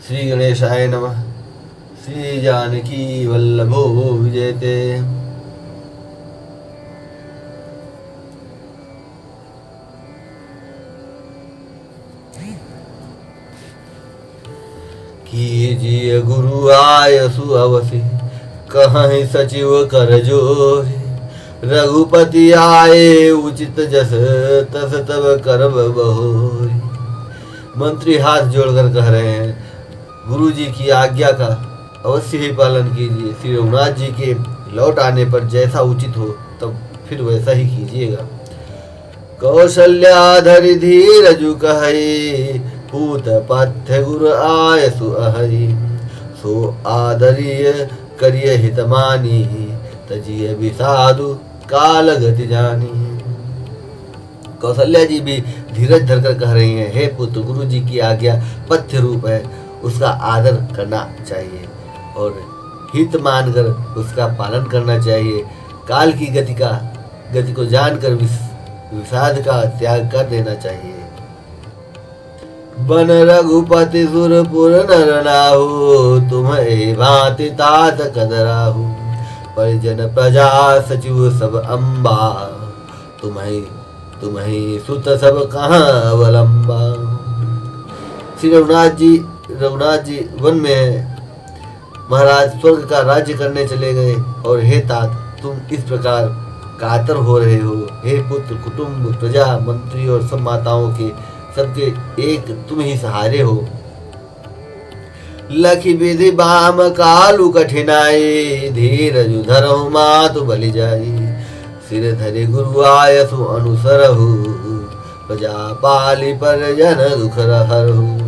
श्री गणेशाय नमः। श्री जानकी वल्लभो विजयते। कीजिए गुरु आयसु अवसि, कहीं सचिव कर जोरी। रघुपति आए उचित जस, तस तब करब बहोरी। मंत्री हाथ जोड़कर कह रहे हैं, गुरु जी की आज्ञा का अवश्य ही पालन कीजिए। श्री रघुनाथ जी के लौट आने पर जैसा उचित हो तब फिर वैसा ही कीजिएगा। कौशल्याधरि धीरजु कहि, पूत पथ्य गुरु आयसु अहरि। सो आदरीय करिय हित मानी, तजिय विसाधु काल गति जानी। कौशल्या जी भी धीरज धरकर कह रही हैं, हे पुत्र, गुरु जी की आज्ञा पथ्य रूप है, उसका आदर करना चाहिए और हित मानकर उसका पालन करना चाहिए। काल की गति को जानकर विषाद का त्याग कर देना चाहिए। बन रघुपति सुरपुर नर नाहु, तुम्हें भांति तात कदराहु। परिजन प्रजा सचिव सब अम्बा, तुम्हें सुत सब कहाँ अवलंबा। श्री रघुनाथ जी वन में है। महाराज स्वर्ग का राज्य करने चले गए और हे तात, तुम इस प्रकार कातर हो रहे हो। हे पुत्र, कुटुंब, प्रजा, मंत्री और सब माताओं के सबके एक तुम ही सहारे हो। लखि विधि बाम कालु कठिनाई, धीरज धरहु मातु बलि जाई। सिर धरि गुरु आयसु अनुसरहु, प्रजा पाली परिजन दुख हरहु।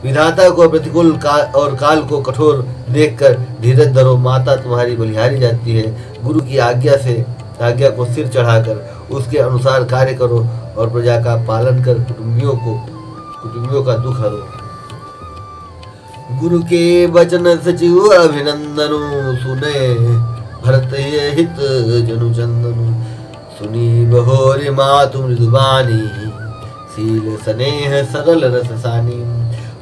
विधाता को प्रतिकूल और काल को कठोर देखकर धीरज धरो, माता तुम्हारी बलिहारी जाती है। गुरु की आज्ञा को सिर चढ़ाकर उसके अनुसार कार्य करो और प्रजा का पालन कर कुटुंबियों का दुख हरो। गुरु के वचन सचिव अभिनंदनु, सुने भरत ये हित जनु चंदनु। सुनी बहोरी मातु मृदुबानी, सील स्नेह सरल रस सानी।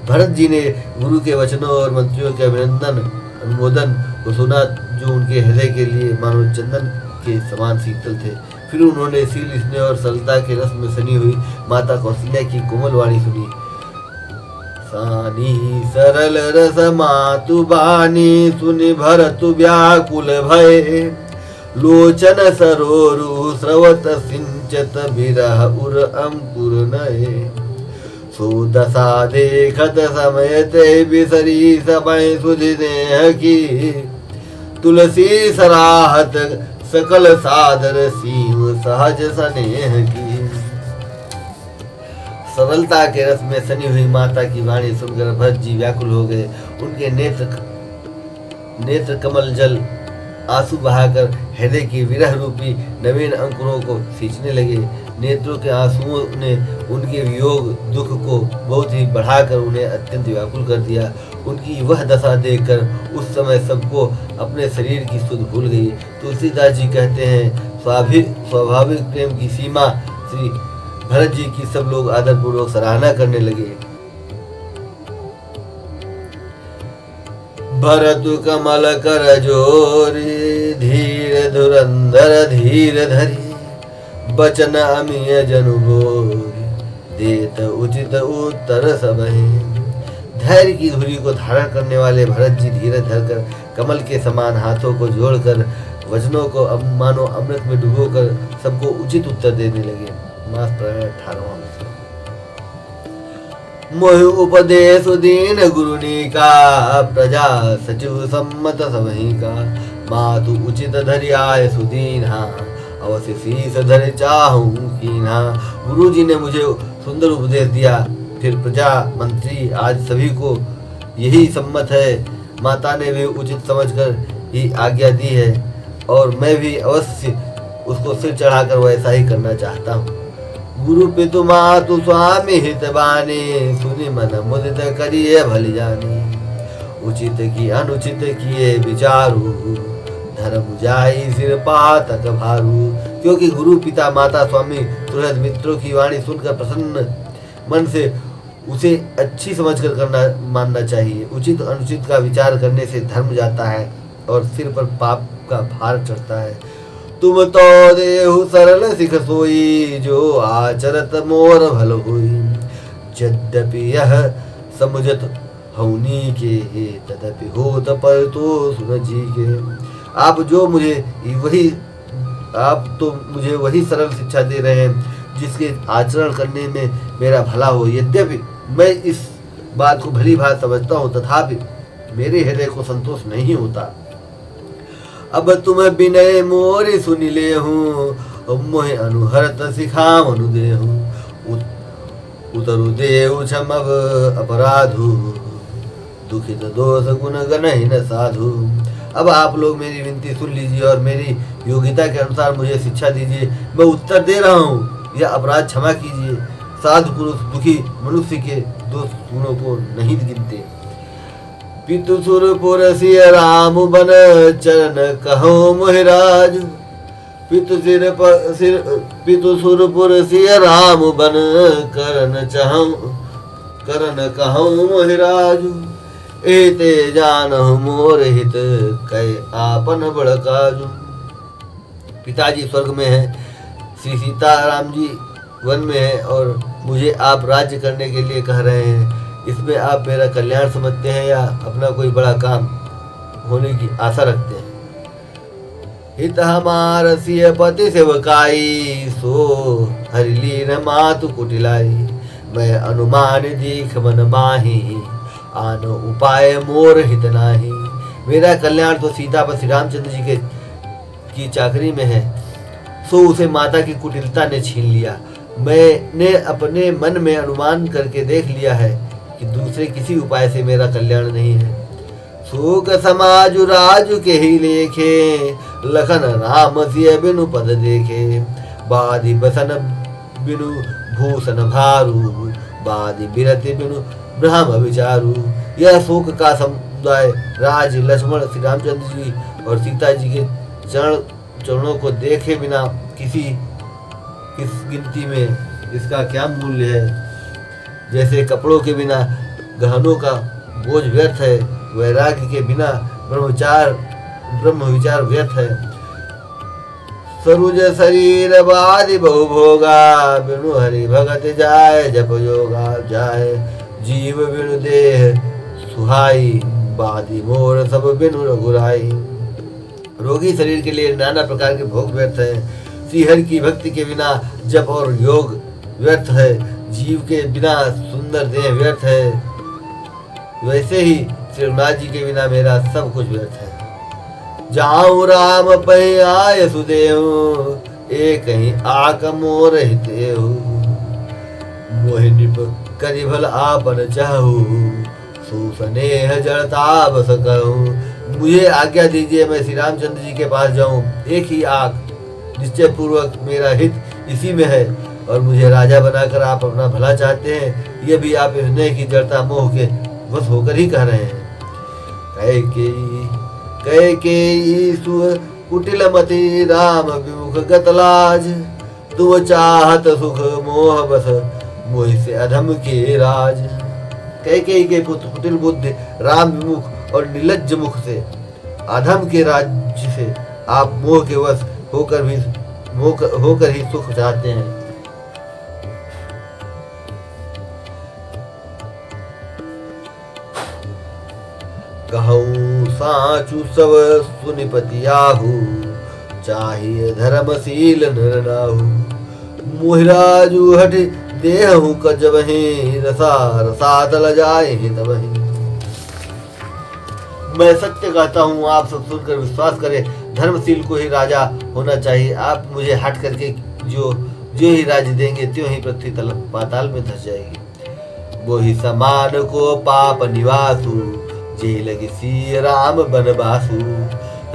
भरत जी ने गुरु के वचनों और मंत्रियों के अनुमोदन को सुना, जो उनके हृदय के लिए मानो चंदन के समान शीतल थे। फिर उन्होंने सील स्नेह और सरलता के रस में सनी हुई माता कौशल्या की कोमल वाणी सुनी। सानी सरल रस मातु बानी, सुनि भरत व्याकुल भय। लोचन सरोरु स्रवत सिंचत, बिरह उर अंकुर नये। सो दशा देखत समय ते, बिसरी समय सुधि नेह की। तुलसी सराहत सकल सादर, सीव सहज स्नेह की। सरलता के रस में सनी हुई माता की वाणी सुनकर भरत जी व्याकुल हो गए। उनके नेत्र कमल जल आंसू बहाकर हृदय की विरह रूपी नवीन अंकुरों को सींचने लगे। नेत्रों के आंसुओं ने उनके वियोग दुख को बहुत ही बढ़ाकर उन्हें अत्यंत व्याकुल कर दिया। उनकी वह दशा देखकर उस समय सबको अपने शरीर की सुध भूल गई। तुलसीदास जी कहते हैं, स्वाभाविक प्रेम की सीमा श्री भरत जी की सब लोग आदरपूर्वक सराहना करने लगे। भरत कमल कर जोरी, धीर धुरंधर धीर धरी। बचन अमीय जनु बोरी, देत उचित उत्तर सबहि। धैर्य की धुरी को धारण करने वाले भरत जी धीरज धरकर कमल के समान हाथों को जोड़कर वचनों को मानो अमृत में डुबोकर सबको उचित उत्तर देने लगे। मास प्राण 18वां। मोहि उपदेश दीन गुरुनी का, प्रजा सचिव सम्मत सबहि का। मातु उचित धरि आय सुदीन्हा, अवश्य शीस धरि चाहूं कीन्हा। गुरु जी ने मुझे सुंदर उपदेश दिया, फिर प्रजा मंत्री आज सभी को यही सम्मत है। माता ने भी उचित समझकर ही आज्ञा दी है और मैं भी अवश्य उसको सिर चढ़ाकर वैसा ही करना चाहता हूँ। गुरु पितु मातु स्वामी हित बानी, सुनि मन मुदित करिए भली जानी। उचित की अनुचित किए विचारू, धर्म जाई सिर पातक भारू। क्योंकि गुरु पिता माता स्वामी सुहृद मित्रों की वाणी सुनकर प्रसन्न मन से उसे अच्छी समझकर करना मानना चाहिए। उचित अनुचित का विचार करने से धर्म जाता है और सिर पर पाप का भार चढ़ता है। तुम तो देहु सरल सिख सोई, जो आचरत मोर भल हुई। यद्यपि यह समुझत हौनी के, तदपि होत पर तो सुन जी के। आप तो मुझे वही सरल शिक्षा दे रहे हैं जिसके आचरण करने में मेरा भला हो। यद्यपि मैं इस बात को भली भांति समझता हूँ, तथापि मेरे हृदय को संतोष नहीं होता। अब तुम विनय मोरी सुनि ले हूँ, मोहे अनुहरत सिखाम अनुदे हूँ। उतरु देव क्षम अपराधु, दुखित दोष गुण गणहि न साधु। अब आप लोग मेरी विनती सुन लीजिए और मेरी योग्यता के अनुसार मुझे शिक्षा दीजिए। मैं उत्तर दे रहा हूँ, यह अपराध क्षमा कीजिए। साधु पुरुष दुखी मनुष्य के दोष गुणों को नहीं गिनते। पितु सुरपुर सिय राम बन, चरण कहो मोहिराज। पितु सुरपुर सिय राम बन, करन कहो मोहिराज। एते जानहु मोर हित, कै आपन बड़ काजु। पिताजी स्वर्ग में है, श्री सीताराम जी वन में है और मुझे आप राज्य करने के लिए कह रहे हैं। इसमें आप मेरा कल्याण समझते हैं या अपना कोई बड़ा काम होने की आशा रखते हैं? हित हमार सिय पति सेवकाई, सो हरिलीन मातु कुटिलाई। मैं अनुमान दीख मन माही, आन उपाय मोर हित नाही। मेरा कल्याण तो सीता पर श्री रामचंद्र जी की चाकरी में है, सो उसे माता की कुटिलता ने छीन लिया। मैंने अपने मन में अनुमान करके देख लिया है कि दूसरे किसी उपाय से मेरा कल्याण नहीं है। शोक समाजु राजु के ही लेखे, लखन राम सिय बिनु पद देखे। बादि बसन बिनु भूषण भारू, बादि बिरति बिनु ब्रह्म विचारू। यह शोक का समुदाय राज लक्ष्मण श्री रामचंद्र जी और सीता जी के चरणों को देखे बिना किस गिनती में इसका क्या मूल्य है। जैसे कपड़ों के बिना गहनों का बोझ व्यर्थ है, वैराग्य के बिना ब्रह्म विचार व्यर्थ है। सरुज शरीर बादि बहु भोगा, बिनु हरि भगत जाय जप योगा। जाय जीव बिनु देह सुहाई, बादि मोर सब बिनु रघुराई। रोगी शरीर के लिए नाना प्रकार के भोग व्यर्थ है। श्रीहरि की भक्ति के बिना जप और योग व्यर्थ है। जीव के बिना सुंदर देह व्यर्थ है। वैसे ही श्री रघुनाथ जी के बिना मेरा सब कुछ व्यर्थ है। जाऊं राम पै आय सुदेहु, एक ही आक मोर हितेहु। मोहि निप करि भल आपन चाहू, सुस्नेह जड़ता बस कहूँ। मुझे आज्ञा दीजिए मैं श्री रामचंद्र जी के पास जाऊं। एक ही आंख, निश्चय पूर्वक मेरा हित इसी में है और मुझे राजा बनाकर आप अपना भला चाहते हैं। ये भी आप स्नेह की जड़ता मोह के वश होकर ही कह रहे हैं। कैकेयी सुर कुटिल मति, राम विमुख गत लाज। तुम चाहत सुख मोह बस, मोह से अधम के राज। कैकेयी के पुत्र कुटिल बुद्धि, राम विमुख और निर्लज्ज मुख से, अधम के राज्य से आप मोह के वश होकर ही सुख चाहते हैं। कहूँ साचु सब सुनिपतियाहु, चाहिए धर्मशील नर नाहु। मोहिराजु हट देहु कजबहि, रसा रसातल जाए तबहि। मैं सत्य कहता हूँ, आप सब सुनकर विश्वास करें। धर्मशील को ही राजा होना चाहिए। आप मुझे हट करके जो ही राज्य देंगे त्यों ही पृथ्वी पाताल में धस जाएगी। वो ही समान को पाप निवासु, जेल सी राम बनवासु।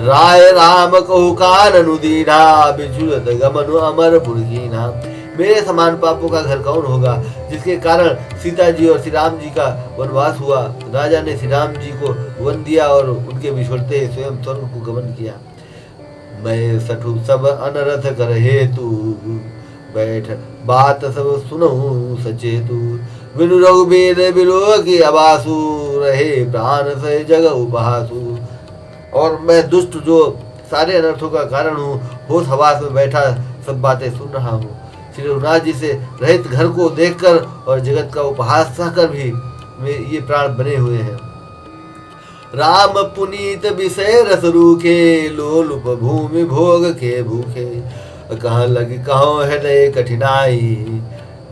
राय राम कहु काननु दीना, बिजुलत गमनु अमर पुरकीना। मेरे समान पापों का घर कौन होगा, जिसके कारण सीता जी और श्री राम जी का वनवास हुआ। राजा ने श्री राम जी को वन दिया और उनके बिछोड़ते स्वयं स्वर्ग को गमन किया। मैं सठु सब अनरथ कर हेतु, बैठ बात सब सुनहु सचेतु। बिनु रघुबीर बिलो की अबासु, रहे प्राण से जग उपहासु। और मैं दुष्ट जो सारे अनर्थों का कारण हूँ, होश हवास में बैठा सब बातें सुन रहा हूँ। श्री रघुनाथ जी से रहित घर को देखकर और जगत का उपहास सहकर भी ये प्राण बने हुए हैं। राम पुनीत विषय रस रूखे, लोलुप भूमि भोग के भूखे। कहाँ लगी कहो हृदय कठिनाई,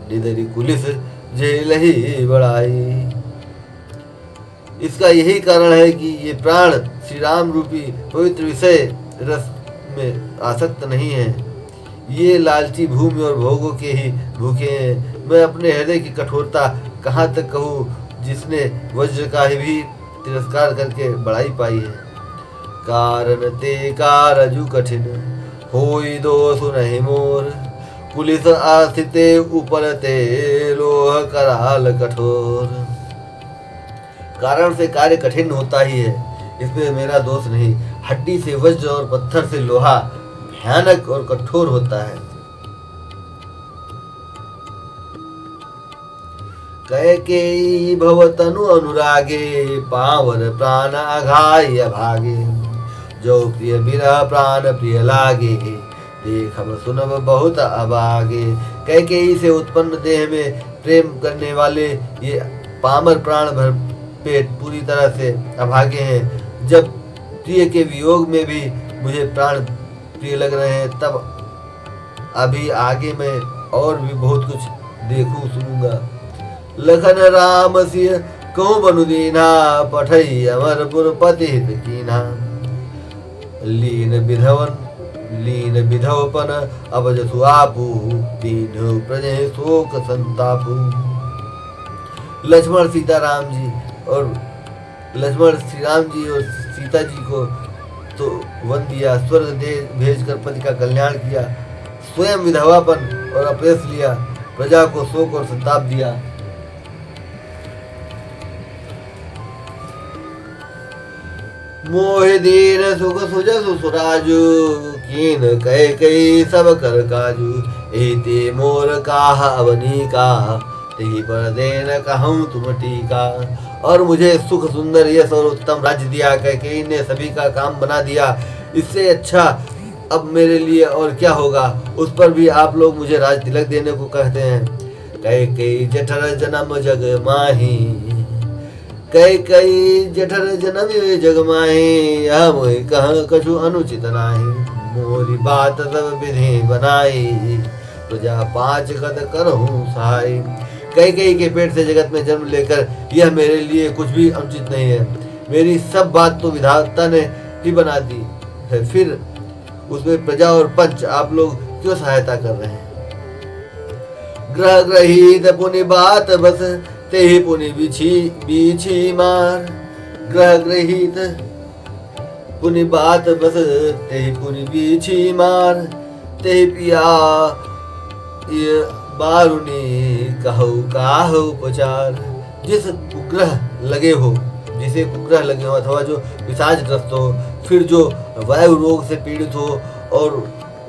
निदरी कुलिस जेल ही बड़ाई। इसका यही कारण है कि ये प्राण श्री राम रूपी पवित्र विषय रस में आसक्त नहीं है। ये लालची भूमि और भोगों के ही भूखे हैं। मैं अपने हृदय की कठोरता कहाँ तक कहूँ, जिसने वज्र का ही भी तिरस्कार करके बड़ाई पाई है। कारण ते कारजु कठिन, होई दोष नहीं मोर। पुलिस आस्थिते ऊपर ते, लोह कराल कठोर। कारण से कार्य कठिन होता ही है, इसमें मेरा दोष नहीं। हड्डी से वज्र और पत्थर से लोहा भयानक और कठोर होता है। कैकेयी भव तनु अनुरागे, पावर प्राण अघाय भागे। जो प्रिय बिरह प्राण प्रिय लागे, देखब सुनब बहुत अबागे। कैकेयी से उत्पन्न देह में प्रेम करने वाले ये पामर प्राण भर पेट पूरी तरह से अभागे हैं। जब प्रिय के वियोग में भी मुझे प्राण प्रिय लग रहे हैं, तब अभी आगे मैं और भी बहुत कुछ देखूं सुनूंगा। लखन राम सिंह कहूँ बनु दीना, पठई अमरपुर पति हित कीना। लीन विधवपन अब जसु आपू, दीन प्रजय शोक संतापू। लक्ष्मण सीताराम जी और लक्ष्मण श्री राम जी और सीता जी को तो वन दिया, स्वर्ग दे भेजकर पति का कल्याण किया, स्वयं विधवापन और अपयश लिया, प्रजा को शोक और संताप दिया। मोहि दीन सुख सुजसु सुराजु, कीन कह कई सब कर काजू। एते मोर काह अवनी का, तेहि पर देन कहूँ तुम टीका। और मुझे सुख सुंदर यश और उत्तम राज्य दिया, कैकेयी ने सभी का काम बना दिया। इससे अच्छा अब मेरे लिए और क्या होगा। उस पर भी आप लोग मुझे राज तिलक देने को कहते हैं। कैकेयी जठर जन्म जग माही, कैकेयी जठर जन्म जग माही। हम कह कछु अनुचित नाही, मोरी बात सब विधि बनाई। प्रजा पांच कद करहूँ सहाय। कैकेयी के पेट से जगत में जन्म लेकर यह मेरे लिए कुछ भी अनुचित नहीं है। मेरी सब बात तो विधाता ने ही बना दी है, फिर उसमें प्रजा और पंच आप लोग क्यों सहायता कर रहे हैं। ग्रह ग्रहीत पुनि बात बस, ते ही पुनि बीछी मार। ग्रह ग्रहीत पुनि बात बस, ते ही पुनि बीछी मार। ते ही पिया ये बारुनी कहु काहु उपचार। जिस कुग्रह लगे हो, जिसे कुग्रह लगे हो अथवा जो पिशाचग्रस्त हो, फिर जो वायु रोग से पीड़ित हो और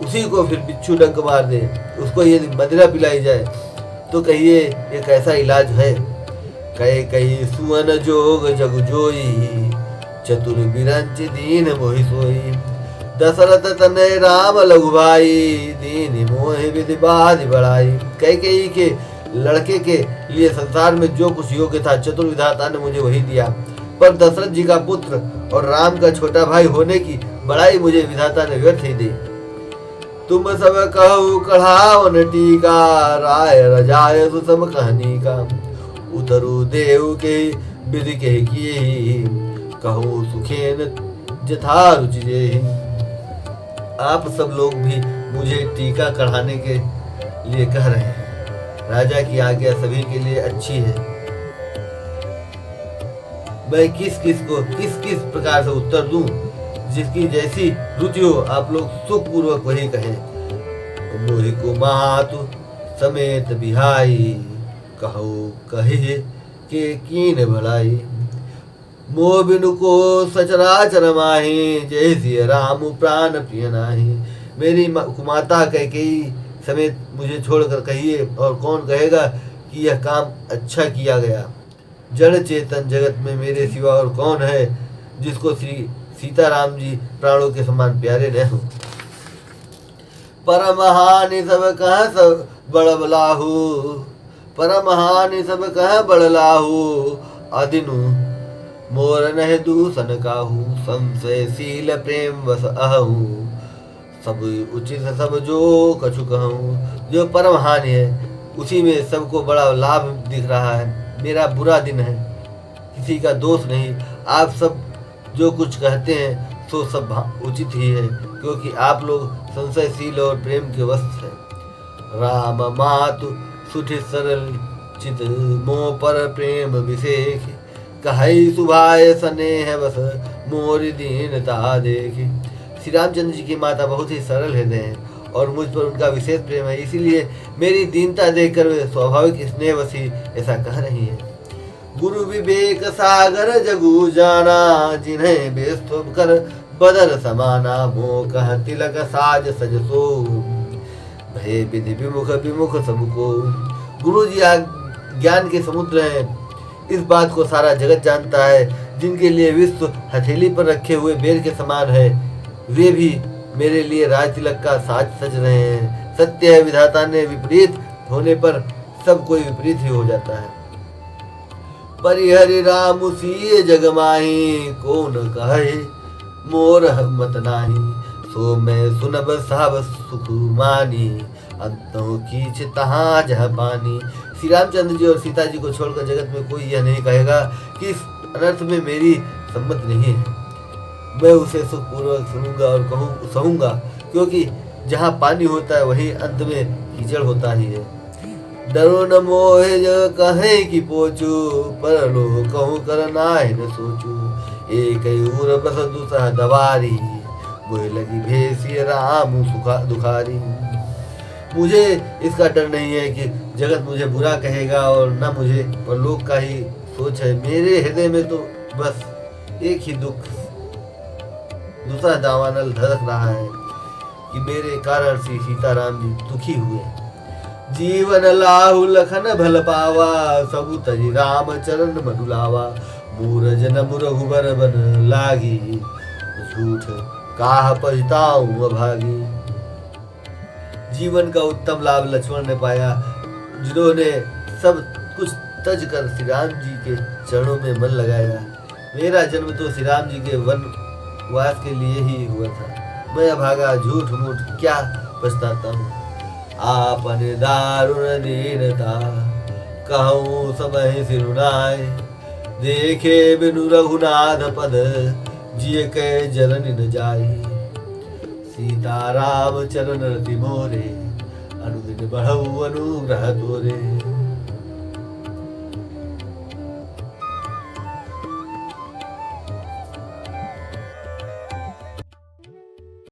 उसी को फिर बिच्छू डंक मार दे, उसको यदि मदिरा पिलाई जाए तो कहिए ये कैसा इलाज है। कही सुवन जोग जग जोई, चतुर बिरंच दीन मोहि सोई। दशरथ तनय राम लघु भाई, दीन मोहि विधि बाधि बढ़ाई। कैकेयी के लड़के के लिए संसार में जो कुछ योग्य था, चतुर विधाता ने मुझे वही दिया। पर दशरथ जी का पुत्र और राम का छोटा भाई होने की बड़ाई मुझे विधाता ने व्यर्थ ही दी। तुम सब कहु कढ़ावन टीका, राय रजाय सुसम कहनी का। उतरु देव के विधि के किए, कहूँ सुखेन जथा रुचि जेहि। आप सब लोग भी मुझे टीका कढ़ाने के लिए कह रहे हैं। राजा की आज्ञा सभी के लिए अच्छी है। मैं किस किस प्रकार से उत्तर दूं, जिसकी जैसी रुचि हो आप लोग सुखपूर्वक वही कहें। मोहि को मातु समेत बिहाई, कहो कहे के कीन भलाई। मोह बिनु को सचराचर माही, जय सिय राम प्राण प्रिय नाही। मेरी कुमाता कैकेयी समेत मुझे छोड़कर कहिए, और कौन कहेगा कि यह काम अच्छा किया गया। जड़ चेतन जगत में मेरे सिवा और कौन है जिसको श्री सीताराम जी प्राणों के समान प्यारे न हो। परमहानि सब कह सब बड़बलाहू, परमहानि सब कह बड़लाहू, अदिनु मोर नह दूषण काहू, संशयशील प्रेम वस अहू, सब उचित सब जो कछु कहूँ। जो परम हानि है उसी में सबको बड़ा लाभ दिख रहा है। मेरा बुरा दिन है, किसी का दोष नहीं। आप सब जो कुछ कहते हैं सो सब उचित ही है, क्योंकि आप लोग संशयशील और प्रेम के वश हैं। राम मातु सुठि सरल चित मोह पर प्रेम विशेष, कहि सुभाय स्नेह बस मोर दीनता देखे। श्री रामचंद्र जी की माता बहुत ही सरल हृदय हैं और मुझ पर उनका विशेष प्रेम है, इसीलिए मेरी दीनता देखकर वे स्वाभाविक स्नेहवशी ऐसा कह रही हैं। गुरु विवेक सागर जगु जाना, जिन्हें बेस्तुब कर बदर समाना, मोह कह तिलक साज सजसो, भय विधि विमुख विमुख सबको। गुरु जी ज्ञान के समुद्र हैं, इस बात को सारा जगत जानता है। जिनके लिए विश्व हथेली पर रखे हुए बेर के समान है, वे भी मेरे लिए राज तिलक का साज सज रहे हैं। सत्य है, विधाता ने विपरीत होने पर सब कोई विपरीत ही हो जाता है। परिहरि राम सिय जग माही, को न कहे मोर मत नाही, सो मैं सुनब सब सुख मानी, अंतों कीच तहाँ जह पानी। श्री रामचंद्र जी और सीता जी को छोड़कर जगत में कोई यह नहीं कहेगा कि इस अनर्थ में मेरी सम्मत नहीं है। मैं उसे सुखपूर्वक सुनूंगा और सहूंगा, क्योंकि जहाँ पानी होता है वहीं अंत में कीचड़ होता ही है। डरो न मोहे जो कहे कि पोचू, पर लो कहूँ कर नाहि न सोचू, एक उर बस दूसरा दवारी, बोए लगी भेसी राम दुखारी। मुझे इसका डर नहीं है कि जगत मुझे बुरा कहेगा और न मुझे पर लोग का ही सोच है। मेरे हृदय में तो बस एक ही दुख, दूसरा दावानल धड़क रहा है कि मेरे कारण श्री सीताराम जी दुखी हुए। जीवन लाहु लखन भल पावा, सबु तजी राम चरण मधुलावा, मूर जन रघुबर बन लागी, झूठ काह पछताऊं अभागी। जीवन का उत्तम लाभ लक्ष्मण ने पाया, जिन्होंने सब कुछ तज कर श्री राम जी के चरणों में मन लगाया। मेरा जन्म तो श्री राम जी के वनवास के लिए ही हुआ था। मैं अभागा झूठ मूठ क्या पछताता हूँ। आपने दारुण दीनता, कहूँ समय सिरुनाय, देखे बिनु रघुनाथ पद, जिय के जलन न जाई। सीताराम चरण रति मोरे, अनुदिन बढ़ऊ अनुग्रह तोरे।